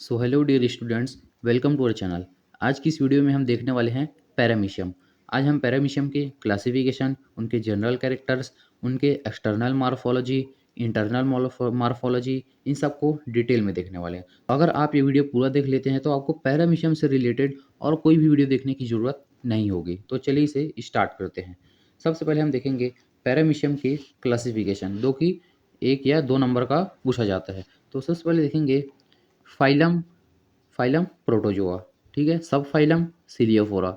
So hello dear students, welcome to our channel. आज की इस वीडियो में हम देखने वाले हैं पैरामीशियम। आज हम पैरामीशियम के क्लासिफिकेशन, उनके जनरल कैरेक्टर्स, उनके एक्सटर्नल मार्फोलॉजी, इंटरनल मार्फोलॉजी, इन सब को डिटेल में देखने वाले हैं। अगर आप ये वीडियो पूरा देख लेते हैं तो आपको पैरामीशियम से रिलेटेड और कोई भी वीडियो देखने की ज़रूरत नहीं होगी। तो चलिए इसे स्टार्ट करते हैं। सबसे पहले हम देखेंगे पैरामीशियम के क्लासिफिकेशन, जो कि 1 या 2 नंबर का पूछा जाता है। तो सबसे पहले देखेंगे फाइलम। फाइलम प्रोटोजोआ, ठीक है। सब फाइलम सिलियोफोरा,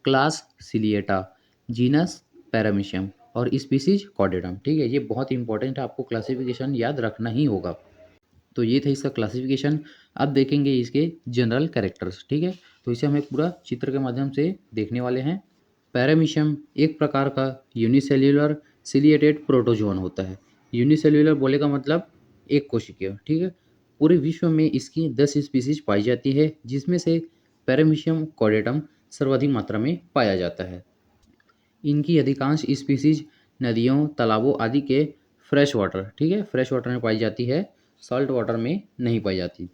क्लास सिलिएटा, जीनस पैरामीशियम और स्पीसीज कॉर्डेटम, ठीक है। ये बहुत इंपॉर्टेंट है, आपको क्लासिफिकेशन याद रखना ही होगा। तो ये था इसका क्लासिफिकेशन। अब देखेंगे इसके जनरल कैरेक्टर्स, ठीक है। तो इसे हम एक पूरा चित्र के माध्यम से देखने वाले हैं। पैरामीशियम एक प्रकार का यूनिसेल्युलर सिलिएटेड प्रोटोजोन होता है। यूनिसेल्युलर बोले का मतलब एक कोशिकीय, ठीक है। पूरे विश्व में इसकी 10 स्पीसीज पाई जाती है, जिसमें से पैरामीशियम कॉर्डेटम सर्वाधिक मात्रा में पाया जाता है। इनकी अधिकांश स्पीसीज नदियों, तालाबों आदि के फ्रेश वाटर, ठीक है, फ्रेश वाटर में पाई जाती है, सॉल्ट वाटर में नहीं पाई जाती।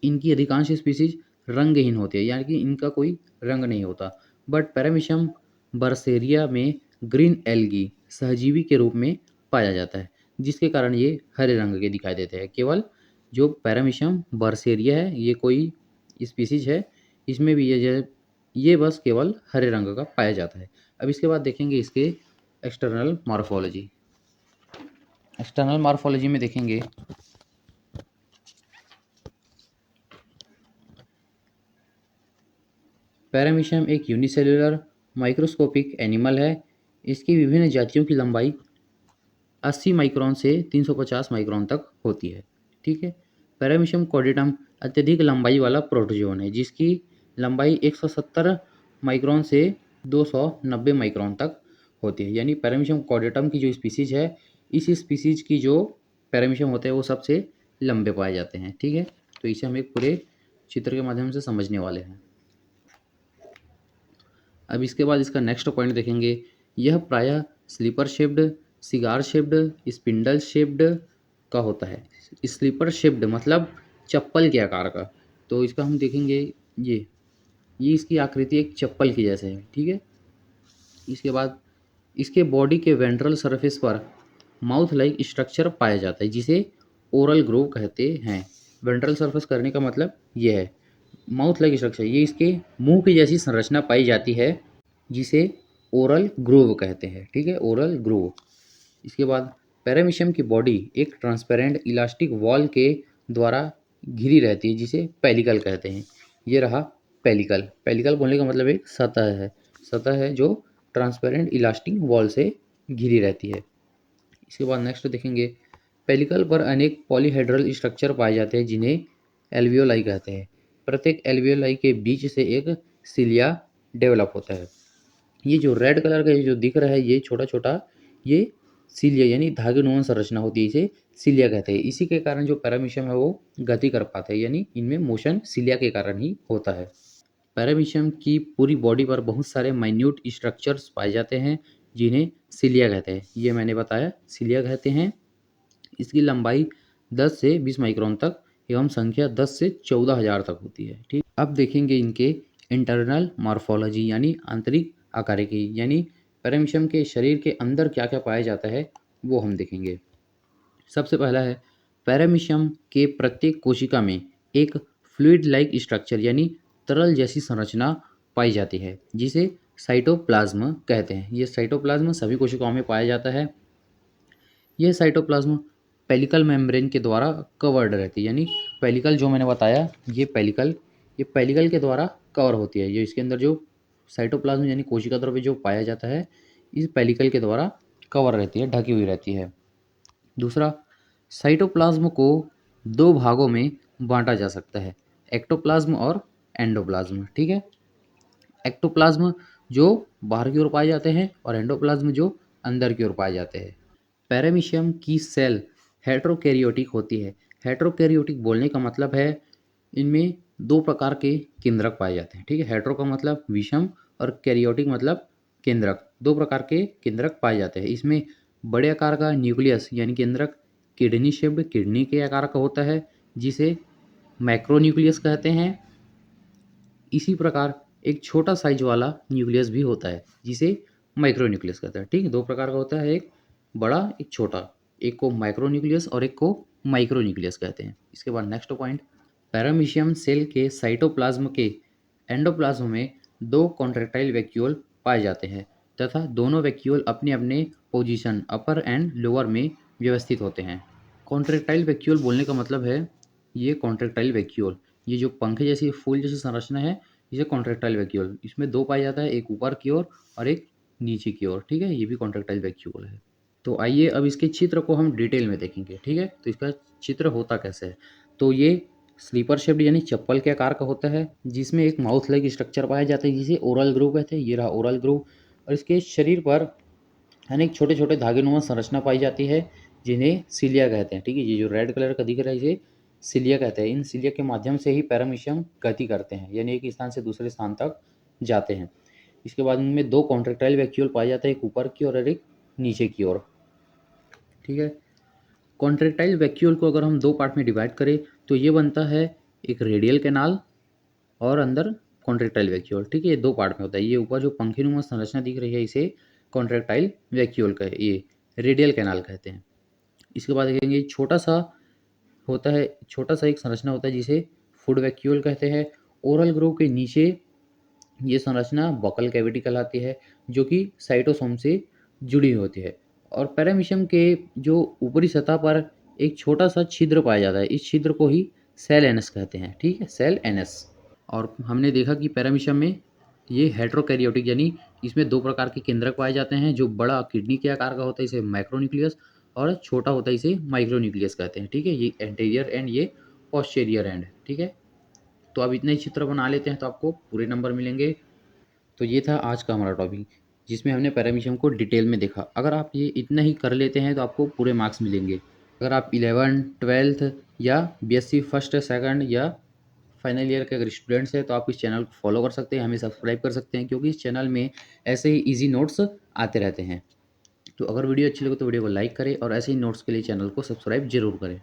इनकी अधिकांश स्पीसीज रंगहीन होती है, यानी कि इनका कोई रंग नहीं होता। बट पैरामीशियम बर्सेरिया में ग्रीन एल्गी सहजीवी के रूप में पाया जाता है, जिसके कारण ये हरे रंग के दिखाई देते हैं। केवल जो पैरामीशियम बर्सेरिया है, ये कोई स्पीसीज है, इसमें भी ये बस केवल हरे रंग का पाया जाता है। अब इसके बाद देखेंगे इसके एक्सटर्नल मॉर्फोलॉजी। एक्सटर्नल मॉर्फोलॉजी में देखेंगे पैरामीशियम एक यूनिसेल्युलर माइक्रोस्कोपिक एनिमल है। इसकी विभिन्न जातियों की लंबाई 80 माइक्रोन से 350 माइक्रोन तक होती है, ठीक है। पैरामीशियम कॉर्डेटम अत्यधिक लंबाई वाला प्रोटोजोन है, जिसकी लंबाई 170 माइक्रोन से 290 माइक्रोन तक होती है। यानी पैरामीशियम कॉर्डेटम की जो स्पीसीज है, इस स्पीसीज की जो पैरामीशियम होते हैं वो सबसे लंबे पाए जाते हैं, ठीक है। तो इसे हम एक पूरे चित्र के माध्यम से समझने वाले हैं। अब इसके बाद इसका नेक्स्ट पॉइंट देखेंगे। यह प्रायः sleeper shaped, cigar shaped, spindle shaped का होता है। स्लीपर शेप्ड मतलब चप्पल के आकार का। तो इसका हम देखेंगे, ये इसकी आकृति एक चप्पल की जैसे है, ठीक है। इसके बाद इसके बॉडी के वेंट्रल सरफेस पर माउथ लाइक स्ट्रक्चर पाया जाता है, जिसे ओरल ग्रोव कहते हैं। वेंट्रल सरफेस करने का मतलब ये है, माउथ लाइक स्ट्रक्चर, ये इसके मुंह की जैसी संरचना पाई जाती है, जिसे ओरल ग्रोव कहते हैं, ठीक है, ओरल ग्रोव। इसके बाद पैरामीशियम की बॉडी एक ट्रांसपेरेंट इलास्टिक वॉल के द्वारा घिरी रहती है, जिसे पेलिकल कहते हैं। ये रहा पेलिकल। पेलिकल बोलने का मतलब एक सतह है, सतह है जो ट्रांसपेरेंट इलास्टिक वॉल से घिरी रहती है। इसके बाद नेक्स्ट देखेंगे, पेलिकल पर अनेक पॉलीहेड्रल स्ट्रक्चर पाए जाते हैं, जिन्हें एल्वियोलाई कहते हैं। प्रत्येक एल्वियोलाई के बीच से एक सिलिया डेवलप होता है। ये जो रेड कलर का जो दिख रहा है, ये छोटा छोटा, ये सिलिया यानी धागेनुमा संरचना होती है, इसे सिलिया कहते हैं। इसी के कारण जो पैरामीशियम है वो गति कर पाते हैं, यानी इनमें मोशन सिलिया के कारण ही होता है। पैरामीशियम की पूरी बॉडी पर बहुत सारे माइन्यूट स्ट्रक्चर्स पाए जाते हैं, जिन्हें सिलिया कहते हैं। ये मैंने बताया, सिलिया कहते हैं। इसकी लंबाई 10 से 20 माइक्रोन तक एवं संख्या 10 से 14,000 तक होती है, ठीक। अब देखेंगे इनके इंटरनल मॉर्फोलॉजी, यानी आंतरिक आकारिकी, यानी पैरामीशियम के शरीर के अंदर क्या क्या पाया जाता है वो हम देखेंगे। सबसे पहला है, पैरामीशियम के प्रत्येक कोशिका में एक फ्लूइड लाइक स्ट्रक्चर यानी तरल जैसी संरचना पाई जाती है, जिसे साइटोप्लाज्म कहते हैं। ये साइटोप्लाज्म सभी कोशिकाओं में पाया जाता है। यह साइटोप्लाज्म पेलिकल मेम्ब्रेन के द्वारा कवर्ड रहती है, यानी पेलिकल जो मैंने बताया, ये पेलिकल के द्वारा कवर होती है। ये इसके अंदर जो साइटोप्लाज्म यानी कोशिका द्रव्य जो पाया जाता है, इस पेलिकल के द्वारा कवर रहती है, ढकी हुई रहती है। दूसरा, साइटोप्लाज्म को 2 भागों में बांटा जा सकता है, एक्टोप्लाज्म और एंडोप्लाज्म, ठीक है। एक्टोप्लाज्म जो बाहर की ओर पाए जाते हैं और एंडोप्लाज्म जो अंदर की ओर पाए जाते हैं। पैरामीशियम की सेल हेट्रोकैरियोटिक होती है। हेट्रोकैरियोटिक बोलने का मतलब है, इनमें 2 प्रकार के केंद्रक पाए जाते हैं, ठीक है। हेट्रो का मतलब विषम और कैरियोटिक मतलब केंद्रक। 2 प्रकार के केंद्रक पाए जाते हैं। इसमें बड़े आकार का न्यूक्लियस यानी केंद्रक किडनी शेप्ड, किडनी के आकार का होता है, जिसे मैक्रोन्यूक्लियस कहते हैं। इसी प्रकार एक छोटा साइज वाला न्यूक्लियस भी होता है जिसे माइक्रोन्यूक्लियस कहते हैं। ठीक, दो प्रकार का होता है, एक बड़ा एक छोटा। एक को माइक्रोन्यूक्लियस और एक को माइक्रोन्यूक्लियस कहते हैं। इसके बाद नेक्स्ट पॉइंट, पैरामीशियम सेल के साइटोप्लाज्म के एंडोप्लाज्म में दो कॉन्ट्रैक्टाइल वैक्यूल पाए जाते हैं तथा दोनों वैक्यूल अपने अपने पोजीशन अपर एंड लोअर में व्यवस्थित होते हैं। कॉन्ट्रैक्टाइल वैक्यूल बोलने का मतलब है ये कॉन्ट्रैक्टाइल वैक्यूल, ये जो पंखे जैसी फूल जैसी संरचना है इसे कॉन्ट्रैक्टाइल वैक्यूल, इसमें दो पाया जाता है, एक ऊपर की ओर और एक नीचे की ओर। ठीक है, ये भी कॉन्ट्रैक्टाइल वैक्यूल है। तो आइए अब इसके चित्र को हम डिटेल में देखेंगे। ठीक है, तो इसका चित्र होता कैसे है। तो ये स्लीपर शेप्ड यानी चप्पल के आकार का होता है जिसमें एक माउथ लाइक स्ट्रक्चर पाया जाता है जिसे ओरल ग्रूव कहते हैं। ये रहा ओरल ग्रूव और इसके शरीर पर अनेक छोटे छोटे धागेनुमा संरचना पाई जाती है जिन्हें सिलिया कहते हैं। ठीक है, ये जो रेड कलर का दिख रहा है इसे सिलिया कहते हैं। इन सिलिया के माध्यम से ही पैरामीशियम गति करते हैं यानी एक स्थान से दूसरे स्थान तक जाते हैं। इसके बाद इनमें दो कॉन्ट्रैक्टाइल वैक्यूल पाए जाते हैं, एक ऊपर की ओर और एक नीचे की ओर। ठीक है, कॉन्ट्रैक्टाइल वैक्यूल को अगर हम दो पार्ट में डिवाइड करें तो ये बनता है एक रेडियल कैनाल और अंदर कॉन्ट्रैक्टाइल वैक्यूल। ठीक है, ये दो पार्ट में होता है। ये ऊपर जो पंखीनुमा संरचना दिख रही है इसे कॉन्ट्रैक्टाइल वैक्यूल का ये रेडियल कैनाल कहते हैं। इसके बाद देखेंगे छोटा सा होता है, छोटा सा एक संरचना होता है जिसे फूड वैक्यूल कहते हैं। ओरल ग्रूव के नीचे ये संरचना बकल कैविटी कहलाती है जो कि साइटोसोम से जुड़ी होती है। और पैरामीशियम के जो ऊपरी सतह पर एक छोटा सा छिद्र पाया जाता है, इस छिद्र को ही सेल एनस कहते हैं। ठीक है, सेल एनस। और हमने देखा कि पैरामीशियम में ये हेट्रोकैरियोटिक यानी इसमें दो प्रकार के केंद्रक पाए जाते हैं, जो बड़ा किडनी के आकार का होता है इसे मैक्रोन्यूक्लियस और छोटा होता है इसे माइक्रोन्यूक्लियस कहते हैं। ठीक है, ये एंटीरियर एंड ये पोस्टीरियर एंड। ठीक है, तो अब इतने चित्र बना लेते हैं तो आपको पूरे नंबर मिलेंगे। तो ये था आज का हमारा टॉपिक जिसमें हमने पैरामीशियम को डिटेल में देखा। अगर आप ये इतना ही कर लेते हैं तो आपको पूरे मार्क्स मिलेंगे। अगर आप 11th 12th या बीएससी फर्स्ट सेकंड या फाइनल ईयर के अगर स्टूडेंट्स हैं तो आप इस चैनल को फॉलो कर सकते हैं, हमें सब्सक्राइब कर सकते हैं क्योंकि इस चैनल में ऐसे ही ईजी नोट्स आते रहते हैं। तो अगर वीडियो अच्छी लगे तो वीडियो को लाइक करें और ऐसे ही नोट्स के लिए चैनल को सब्सक्राइब जरूर करें।